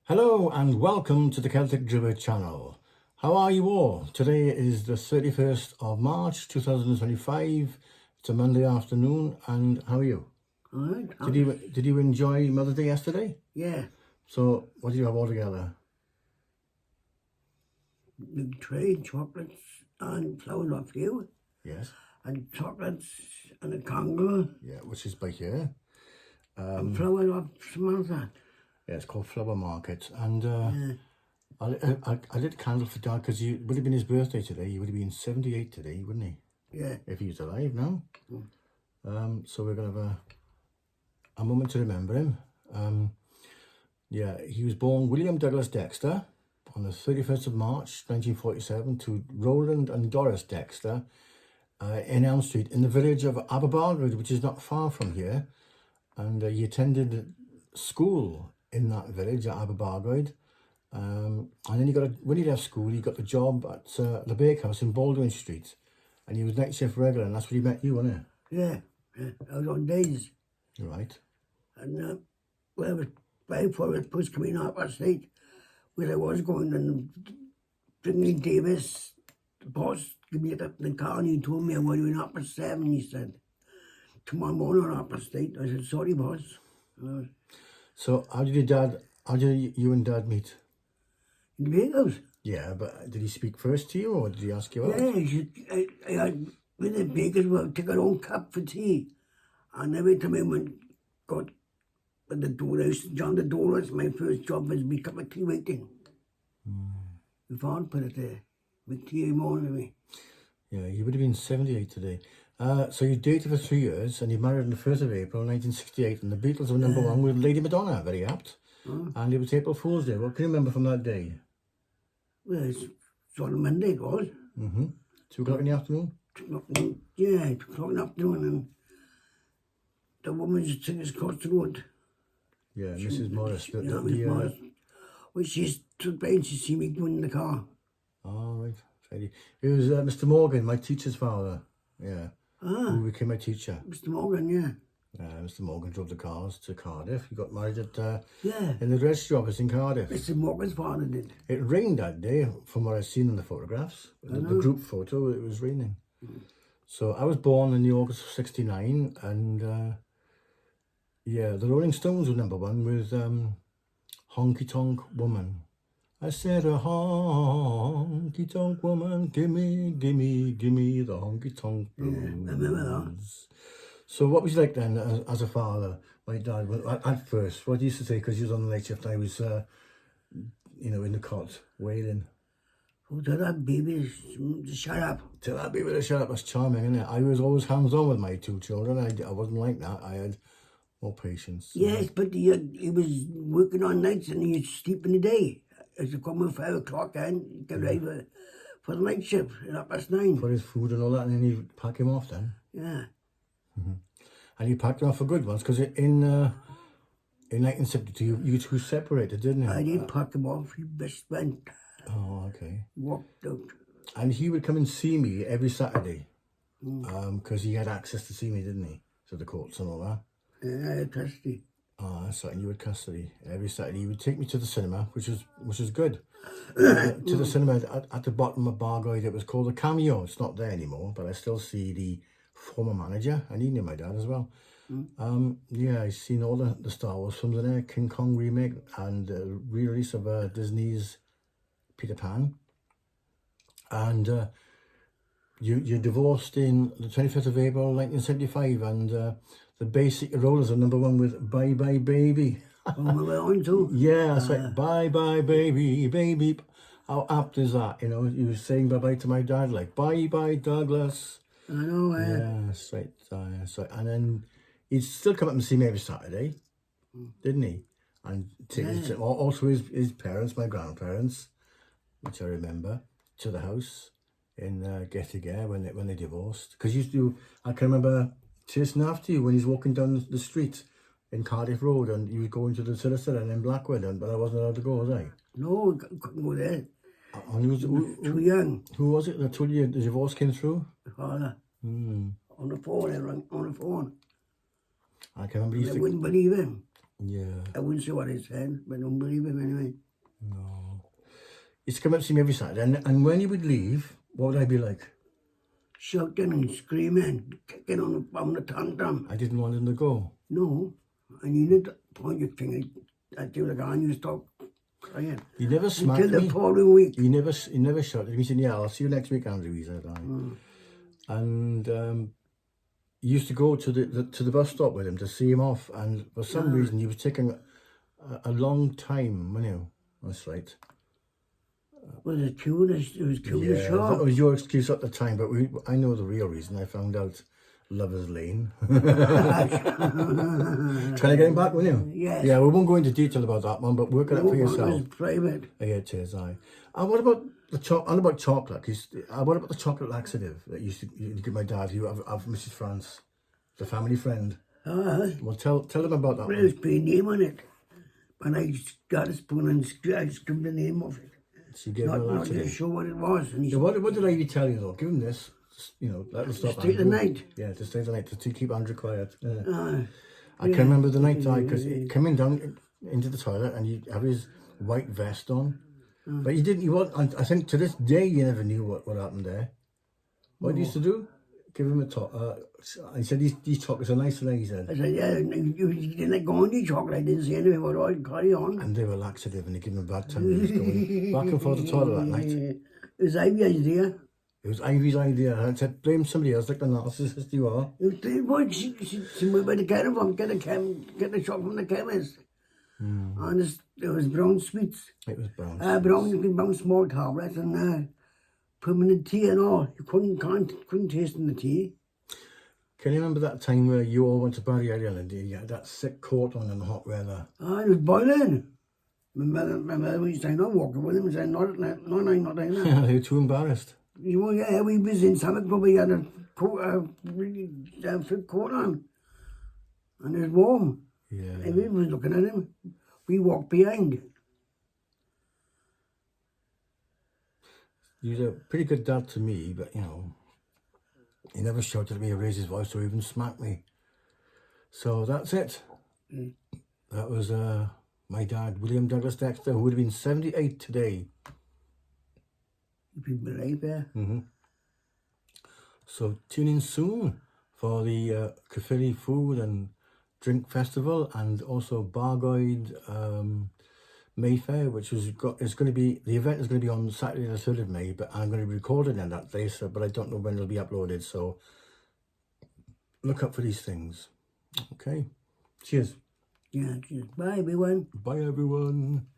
Hello and welcome to the Celtic Druid channel. How are you all? Today is the 31st of March 2025. It's a Monday afternoon, and how are you? Alright. Did you enjoy Mother's Day yesterday? Yeah. So what did you have all together? Big tray, chocolates and flowers off you. Yes. And chocolates and a candle. Yeah, which is by here. And flowers off Samantha. Yeah, it's called Flower Market. And I lit a candle for Dad because it would have been his birthday today. He would have been 78 today, wouldn't he? Yeah. If he was alive now. So we're going to have a moment to remember him. Yeah, he was born William Douglas Dexter on the 31st of March 1947 to Roland and Doris Dexter in Elm Street in the village of Aberbargoed, which is not far from here. And he attended school in that village at Aberbargoed. And then when he left school, he got the job at the bakehouse in Baldwin Street. And he was night shift regular, and that's where he met you, wasn't it? Yeah. I was on days. Right. And when I was before it was coming up at night, where I was going, and bringing Davis, the boss, gave me up in the car, and he told me I was doing up at 7, he said. Tomorrow morning up at 8. I said, sorry, boss. So how did you and Dad meet? In the bakehouse. Yeah, but did he speak first to you, or did he ask you out? Yeah, I had, with the bakers, we take our own cup for tea. And every time I got at the Doris, John the Doris, my first job was my cup of tea waiting. My father put it there, with tea every morning with me. Yeah, you would have been 78 today. So you dated for 3 years, and you married on the 1st of April 1968, and the Beatles were number one with Lady Madonna, very apt. And it was April Fool's Day. What can you remember from that day? Well, it's sort of Monday it was. 2 o'clock in the afternoon? Yeah, 2 o'clock in the afternoon, and the woman's singing across the road. Yeah, Mrs. Morris. Mrs. Morris. Well, she's stood by and she see me going in the car. Oh, right. It was Mr. Morgan, my teacher's father. Yeah. Who became my teacher. Mr. Morgan, yeah. Mr. Morgan drove the cars to Cardiff. He got married at Yeah. in the registry office in Cardiff. Mr. Morgan's father did. It rained that day, from what I've seen in the photographs. The group photo, it was raining. So I was born in the August of 69, and yeah, the Rolling Stones were number one with Honky Tonk Woman. I said, a honky tonk woman, gimme the honky tonk blues. Yeah, I remember that. So what was you like then as a father? My dad, at first, what he used to say, because he was on the night shift, I was, in the cot, wailing. Oh, tell that baby to shut up. Tell that baby to shut up, that's charming, isn't it? I was always hands-on with my 2 children. I wasn't like that. I had more patience. Yes, but he was working on nights and he was sleeping the day. As he come at 5 o'clock and get ready for the night shift at 9:30. For his food and all that, and then he'd pack him off then. Yeah. And he packed him off for good ones, because in 1972, you two separated, didn't you? I didn't pack him off, he just went. Oh, okay. Walked out. And he would come and see me every Saturday, because he had access to see me, didn't he? To the courts and all that. Yeah, custody. Oh, that's right, and you had custody. Every Saturday he would take me to the cinema, which was good. To the cinema at the bottom of Bargoed. It was called the Cameo. It's not there anymore, but I still see the former manager, and he knew my dad as well. Yeah, I've seen all the Star Wars films in there, King Kong remake, and the re-release of Disney's Peter Pan. And you divorced in the 25th of April 1975, and the Basic Rollers are number one with Bye Bye Baby. Oh, we were on too. Yeah, it's like, bye bye baby, baby. How apt is that? You know, you were saying bye bye to my dad, like, bye bye Douglas. I know, Yeah, that's right. That's right. And then he'd still come up and see me every Saturday, didn't he? And also his parents, my grandparents, which I remember, to the house in Gettiger when they divorced. Because I can remember chasing after you when he's walking down the street in Cardiff Road, and you were going to the solicitor and in Blackwood, but I wasn't allowed to go, was I? No, couldn't go there. And Too young. who was it that told you the divorce came through? My father. On the phone, I rang on the phone. I can remember I wouldn't believe him. Yeah. I wouldn't say what he said, but I don't believe him anyway. No. He used to come up to see me every Saturday, and when he would leave, what would I be like? Shouting and screaming, kicking on the tantrum. I didn't want him to go. No, and you need to point your finger at you like, and you stop crying. He never smacked Until the me. following week. He never shouted at me. He said, "Yeah, I'll see you next week, Andrew." He said, and he used to go to the bus stop with him to see him off, and for some reason he was taking a long time, wasn't he? That's right. Was it queuing? It was queuing the Yeah, shop. that was your excuse at the time, but I know the real reason. I found out Lover's Lane. Trying to get him back, weren't you? Yes. Yeah, we won't go into detail about that one, but work it out for It yourself. was private. Yeah, cheers, aye. And what about the chocolate? What about the chocolate laxative that you give my dad, who of Mrs. France, the family friend? Well, tell them about that There one. was a name on it. And I got a spoon and I scribbled the name of it. She gave him a Not to laxative. show what it was. And he Yeah, what did I even tell you though? Give him this, that'll stop stay the Andrew. night. Yeah, to stay the night, to keep Andrew quiet. Aye. I can remember the night because coming down into the toilet and he'd have his white vest on. But he didn't, and I think to this day you never knew what happened there. What did he used to do? Give him a top. I said, these chocolates are nice today, he said. I said, yeah, you didn't go on the chocolate. I didn't say anything about it. Carry on. And they were laxative and they gave him a bad time. He was going back and forth to the toilet that night. It was Ivy's idea. It was Ivy's idea. I said, blame somebody else like the narcissist you are. It was the boy, she went by the caravan, get the shop from the chemist. And it was brown sweets. It was brown. Brown small tablets and put them in the tea and all. You couldn't taste in the tea. Can you remember that time where you all went to Barry Island and you had that sick coat on in the hot weather? It was boiling. My mother was saying, I'm walking with him and saying, no, I'm not doing that. They were too embarrassed. We was in Summit Club, we had a really thick coat on. And it was warm. Yeah. Everyone was looking at him. We walked behind. He was a pretty good dad to me, but he never shouted at me or raised his voice or even smacked me. So that's it. That was my dad, William Douglas Dexter, who would have been 78 today. People like that. So tune in soon for the Caerphilly Food and Drink Festival and also Bargoed Mayfair, which is going to be, the event is going to be on Saturday the 3rd of May, but I'm going to be recording on that day, but I don't know when it'll be uploaded, so look up for these things. Okay, cheers. Yeah, cheers. Bye, everyone. Bye, everyone.